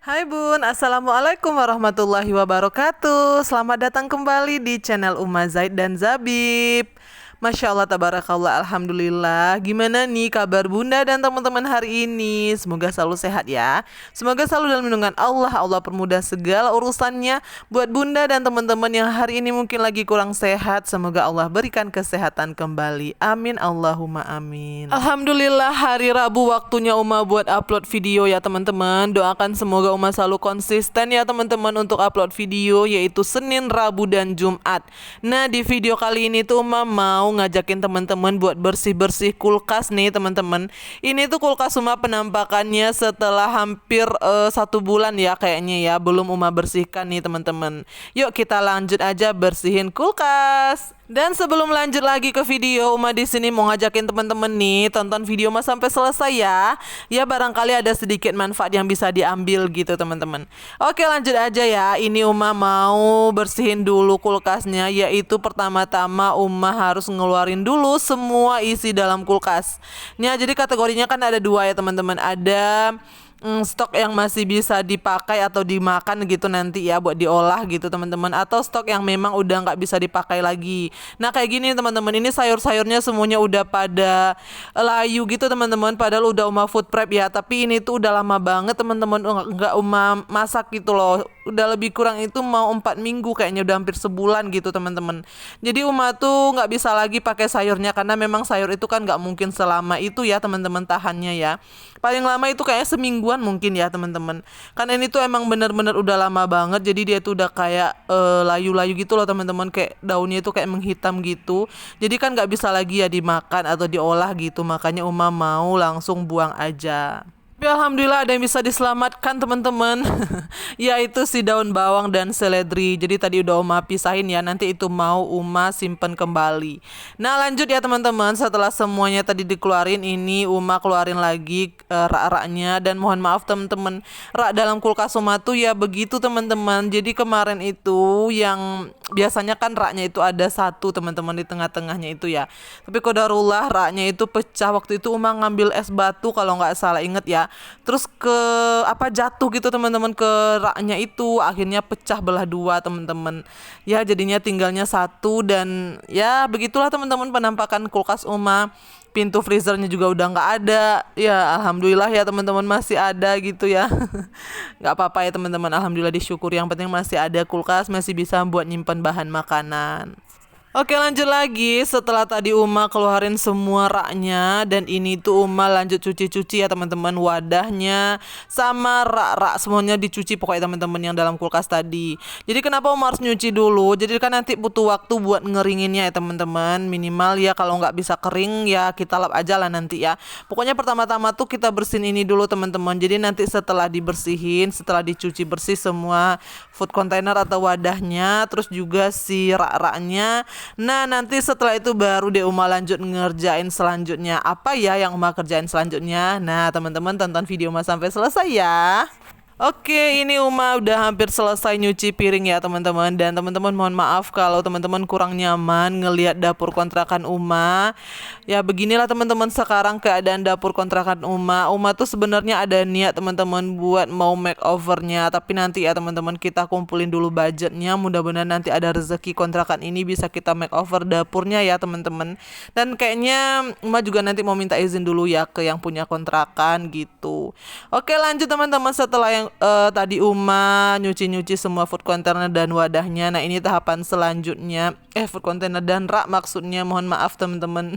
Hai Bun, Assalamualaikum warahmatullahi wabarakatuh. Selamat datang kembali di channel Uma Zaid dan Zabib. Masya Allah, tabarakallah, alhamdulillah. Gimana nih kabar Bunda dan teman-teman hari ini? Semoga selalu sehat ya. Semoga selalu dalam lindungan Allah. Allah permudah segala urusannya buat Bunda dan teman-teman yang hari ini mungkin lagi kurang sehat. Semoga Allah berikan kesehatan kembali. Amin, Allahumma amin. Alhamdulillah, hari Rabu waktunya Uma buat upload video ya teman-teman. Doakan semoga Uma selalu konsisten ya teman-teman untuk upload video, yaitu Senin, Rabu, dan Jumat. Nah, di video kali ini tuh Uma mau ngajakin teman-teman buat bersih-bersih kulkas nih teman-teman. Ini tuh kulkas Uma penampakannya setelah hampir 1 bulan ya kayaknya ya, belum Uma bersihkan nih teman-teman. Yuk kita lanjut aja bersihin kulkas. Dan sebelum lanjut lagi ke video, Uma di sini mau ngajakin teman-teman nih tonton video Uma sampai selesai ya. Ya barangkali ada sedikit manfaat yang bisa diambil gitu teman-teman. Oke, lanjut aja ya. Ini Uma mau bersihin dulu kulkasnya, yaitu pertama-tama Uma harus ngeluarin dulu semua isi dalam kulkas. Nah, jadi kategorinya kan ada dua ya teman-teman. Ada stok yang masih bisa dipakai atau dimakan gitu nanti ya buat diolah gitu teman-teman, atau stok yang memang udah nggak bisa dipakai lagi. Nah kayak gini teman-teman, ini sayur-sayurnya semuanya udah pada layu gitu teman-teman, padahal udah Uma food prep ya, tapi ini tuh udah lama banget teman-teman nggak Uma masak gitu loh. Udah lebih kurang itu mau 4 minggu kayaknya, udah hampir sebulan gitu teman-teman. Jadi Uma tuh nggak bisa lagi pakai sayurnya karena memang sayur itu kan nggak mungkin selama itu ya teman-teman tahannya ya. Paling lama itu kayak semingguan mungkin ya teman-teman. Karena ini tuh emang bener-bener udah lama banget, jadi dia tuh udah kayak layu-layu gitu loh teman-teman, kayak daunnya itu kayak menghitam gitu. Jadi kan nggak bisa lagi ya dimakan atau diolah gitu, makanya Uma mau langsung buang aja. Tapi alhamdulillah ada yang bisa diselamatkan teman-teman. Yaitu si daun bawang dan seledri. Jadi tadi udah Uma pisahin ya, nanti itu mau Uma simpen kembali. Nah lanjut ya teman-teman, setelah semuanya tadi dikeluarin, ini Uma keluarin lagi rak-raknya. Dan mohon maaf teman-teman, rak dalam kulkas Uma tuh ya begitu teman-teman. Jadi kemarin itu yang biasanya kan raknya itu ada satu teman-teman di tengah-tengahnya itu ya. Tapi qadarullah raknya itu pecah. Waktu itu Uma ngambil es batu kalau nggak salah inget ya. Terus jatuh gitu teman-teman ke raknya itu, akhirnya pecah belah dua teman-teman. Ya jadinya tinggalnya satu, dan ya begitulah teman-teman penampakan kulkas Uma. Pintu freezernya juga udah nggak ada. Ya alhamdulillah ya teman-teman masih ada gitu ya. Nggak apa-apa ya teman-teman, alhamdulillah disyukuri, yang penting masih ada kulkas, masih bisa buat nyimpan bahan makanan. Oke lanjut lagi, setelah tadi Uma keluarin semua raknya, dan ini tuh Uma lanjut cuci-cuci ya teman-teman, wadahnya sama rak-rak semuanya dicuci pokoknya teman-teman yang dalam kulkas tadi. Jadi kenapa Uma harus nyuci dulu? Jadi kan nanti butuh waktu buat ngeringinnya ya teman-teman, minimal ya kalau nggak bisa kering ya kita lap aja lah nanti ya. Pokoknya pertama-tama tuh kita bersihin ini dulu teman-teman. Jadi nanti setelah dibersihin, setelah dicuci bersih semua food container atau wadahnya, terus juga si rak-raknya. Nah nanti setelah itu baru deh Uma lanjut ngerjain selanjutnya. Apa ya yang Uma kerjain selanjutnya? Nah teman-teman tonton video Uma sampai selesai ya. Oke, ini Uma udah hampir selesai nyuci piring ya teman-teman. Dan teman-teman mohon maaf kalau teman-teman kurang nyaman ngelihat dapur kontrakan Uma. Ya beginilah teman-teman sekarang keadaan dapur kontrakan Uma. Uma tuh sebenarnya ada niat teman-teman buat mau makeovernya, tapi nanti ya teman-teman kita kumpulin dulu budgetnya. Mudah-mudahan nanti ada rezeki kontrakan ini bisa kita makeover dapurnya ya teman-teman. Dan kayaknya Uma juga nanti mau minta izin dulu ya ke yang punya kontrakan gitu. Oke lanjut teman-teman, setelah yang tadi Uma nyuci-nyuci semua food container dan wadahnya. Nah ini tahapan selanjutnya, food container dan rak maksudnya, mohon maaf teman-teman.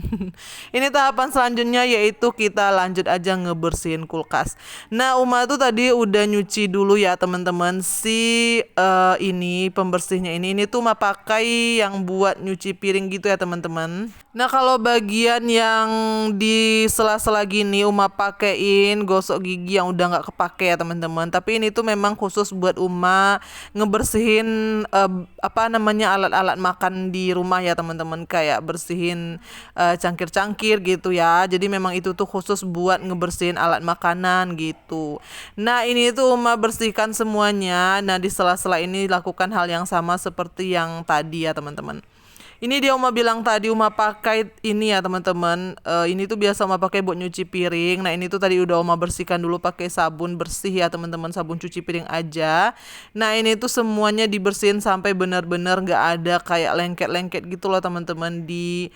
Ini tahapan selanjutnya, yaitu kita lanjut aja ngebersihin kulkas. Nah Uma tuh tadi udah nyuci dulu ya teman-teman si ini pembersihnya ini tuh Uma pakai yang buat nyuci piring gitu ya teman-teman. Nah kalau bagian yang di sela-sela gini Uma pakein gosok gigi yang udah nggak kepake ya teman-teman. Tapi ini tuh memang khusus buat Uma ngebersihin alat-alat makan di rumah ya teman-teman, kayak bersihin cangkir-cangkir gitu ya. Jadi memang itu tuh khusus buat ngebersihin alat makanan gitu. Nah ini tuh Uma bersihkan semuanya. Nah di sela-sela ini lakukan hal yang sama seperti yang tadi ya teman-teman. Ini dia Uma bilang tadi Uma pakai ini ya teman-teman. Ini tuh biasa Uma pakai buat nyuci piring. Nah ini tuh tadi udah Uma bersihkan dulu pakai sabun bersih ya teman-teman, sabun cuci piring aja. Nah ini tuh semuanya dibersihin sampai benar-benar nggak ada kayak lengket-lengket gitu loh teman-teman di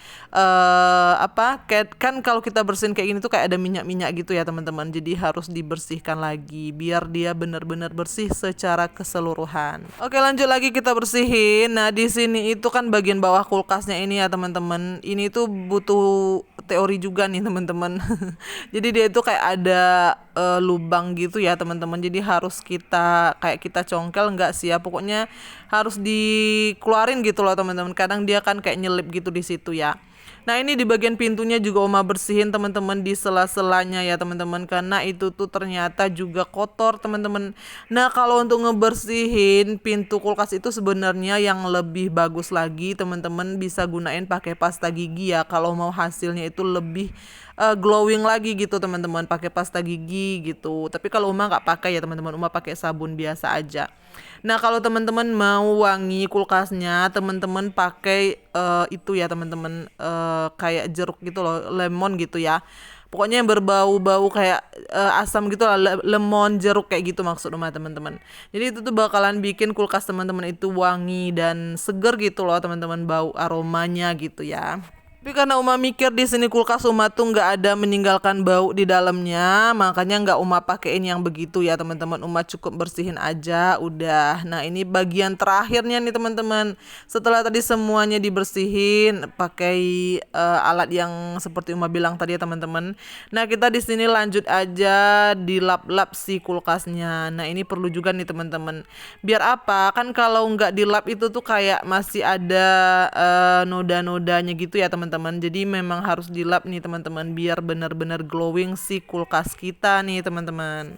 kan kalau kita bersihin kayak gini tuh kayak ada minyak-minyak gitu ya teman-teman. Jadi harus dibersihkan lagi biar dia benar-benar bersih secara keseluruhan. Oke lanjut lagi kita bersihin. Nah di sini itu kan bagian bawah kulkasnya ini ya teman-teman. Ini tuh butuh teori juga nih teman-teman. Jadi dia itu kayak ada lubang gitu ya teman-teman. Jadi harus kita congkel enggak sih ya. Pokoknya harus dikeluarin gitu loh teman-teman. Kadang dia kan kayak nyelip gitu di situ ya. Nah ini di bagian pintunya juga Uma bersihin teman-teman di sela-selanya ya teman-teman, karena itu tuh ternyata juga kotor teman-teman. Nah kalau untuk ngebersihin pintu kulkas itu sebenarnya yang lebih bagus lagi teman-teman bisa gunain pakai pasta gigi ya, kalau mau hasilnya itu lebih glowing lagi gitu teman-teman, pakai pasta gigi gitu. Tapi kalau Uma nggak pakai ya teman-teman, Uma pakai sabun biasa aja. Nah kalau teman-teman mau wangi kulkasnya, teman-teman pakai itu ya teman-teman, kayak jeruk gitu loh, lemon gitu ya. Pokoknya yang berbau-bau kayak asam gitu lah, lemon, jeruk kayak gitu maksud Uma teman-teman. Jadi itu tuh bakalan bikin kulkas teman-teman itu wangi dan seger gitu loh teman-teman, bau aromanya gitu ya. Tapi karena Uma mikir di sini kulkas Uma tuh nggak ada meninggalkan bau di dalamnya, makanya nggak Uma pakein yang begitu ya teman-teman. Uma cukup bersihin aja, udah. Nah ini bagian terakhirnya nih teman-teman. Setelah tadi semuanya dibersihin pakai alat yang seperti Uma bilang tadi ya teman-teman. Nah kita di sini lanjut aja dilap-lap si kulkasnya. Nah ini perlu juga nih teman-teman. Biar apa? Kan kalau nggak dilap itu tuh kayak masih ada noda-nodanya gitu ya teman-teman. Jadi memang harus dilap nih teman-teman biar benar-benar glowing si kulkas kita nih teman-teman.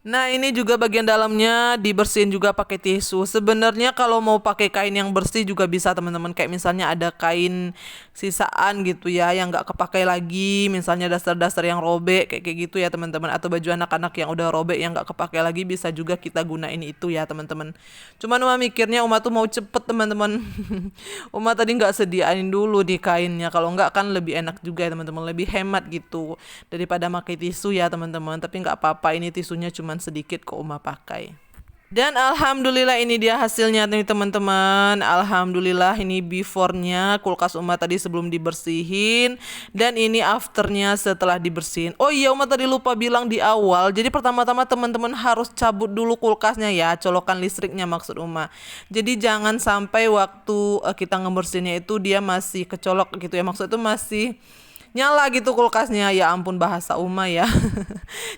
Nah ini juga bagian dalamnya dibersihin juga pakai tisu. Sebenarnya kalau mau pakai kain yang bersih juga bisa teman-teman. Kayak misalnya ada kain sisaan gitu ya yang nggak kepakai lagi. Misalnya dasar-dasar yang robek kayak gitu ya teman-teman. Atau baju anak-anak yang udah robek yang nggak kepakai lagi bisa juga kita gunain itu ya teman-teman. Cuman Uma mikirnya Uma tuh mau cepet teman-teman. Uma tadi nggak sediain dulu di kainnya. Kalau nggak kan lebih enak juga ya teman-teman. Lebih hemat gitu daripada pakai tisu ya teman-teman. Tapi nggak apa-apa, ini tisunya cuma sedikit kok Uma pakai. Dan alhamdulillah ini dia hasilnya nih teman-teman. Alhamdulillah ini before-nya kulkas Uma tadi sebelum dibersihin, dan ini afternya setelah dibersihin. Oh iya Uma tadi lupa bilang di awal. Jadi pertama-tama teman-teman harus cabut dulu kulkasnya ya, colokan listriknya maksud Uma. Jadi jangan sampai waktu kita ngebersihinnya itu dia masih kecolok gitu ya. Maksud itu masih nyala gitu kulkasnya, ya ampun bahasa Uma ya.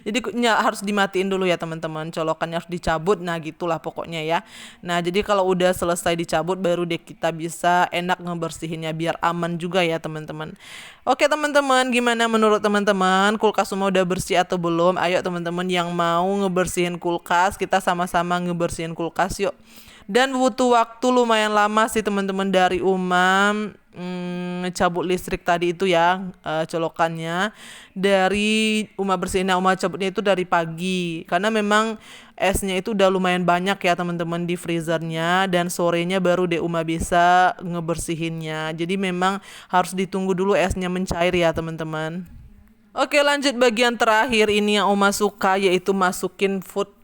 Jadi harus dimatiin dulu ya teman-teman, colokannya harus dicabut, nah gitulah pokoknya ya. Nah jadi kalau udah selesai dicabut baru deh kita bisa enak ngebersihinnya biar aman juga ya teman-teman. Oke teman-teman, gimana menurut teman-teman, kulkas Uma udah bersih atau belum? Ayo teman-teman yang mau ngebersihin kulkas, kita sama-sama ngebersihin kulkas yuk. Dan butuh waktu lumayan lama sih teman-teman dari Uma cabut listrik tadi itu ya, colokannya dari Uma bersihin. Uma cabutnya itu dari pagi karena memang esnya itu udah lumayan banyak ya teman-teman di freezernya, dan sorenya baru deh Uma bisa ngebersihinnya. Jadi memang harus ditunggu dulu esnya mencair ya teman-teman. Oke lanjut bagian terakhir, ini yang Uma suka yaitu masukin food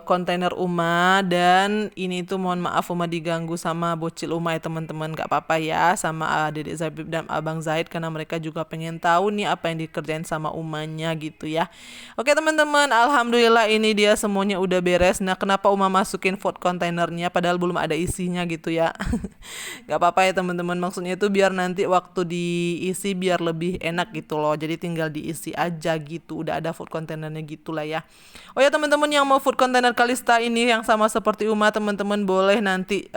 kontainer Uma. Dan ini tuh mohon maaf Uma diganggu sama bocil Uma ya teman-teman, gak apa-apa ya, sama Dedek Zabib dan Abang Zaid, karena mereka juga pengen tahu nih apa yang dikerjain sama Umanya gitu ya. Oke teman-teman, alhamdulillah ini dia semuanya udah beres. Nah kenapa Uma masukin food kontainernya padahal belum ada isinya gitu ya. Gak apa-apa ya teman-teman, maksudnya itu biar nanti waktu diisi biar lebih enak gitu loh. Jadi tinggal diisi aja gitu, udah ada food kontainernya gitulah ya. Oh ya teman-teman yang mau food food container Kalista ini yang sama seperti Uma, teman-teman boleh nanti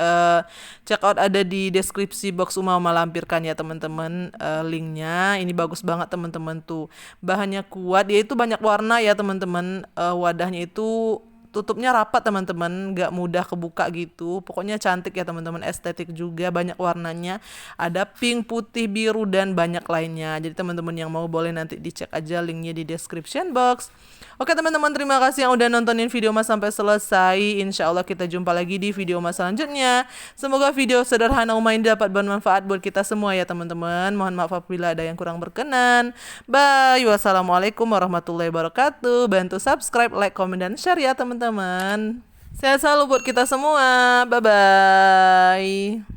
check out, ada di deskripsi box. Uma lampirkan ya teman-teman linknya. Ini bagus banget teman-teman tuh. Bahannya kuat, dia itu banyak warna ya teman-teman. Wadahnya itu tutupnya rapat teman-teman, nggak mudah kebuka gitu. Pokoknya cantik ya teman-teman, estetik juga, banyak warnanya. Ada pink, putih, biru, dan banyak lainnya. Jadi teman-teman yang mau boleh nanti dicek aja linknya di description box. Oke teman-teman, terima kasih yang udah nontonin video Mas sampai selesai. Insya Allah kita jumpa lagi di video Mas selanjutnya. Semoga video sederhana Uma ini dapat bermanfaat buat kita semua ya teman-teman. Mohon maaf apabila ada yang kurang berkenan. Bye. Wassalamualaikum warahmatullahi wabarakatuh. Bantu subscribe, like, komen, dan share ya teman-teman. Sehat selalu buat kita semua. Bye-bye.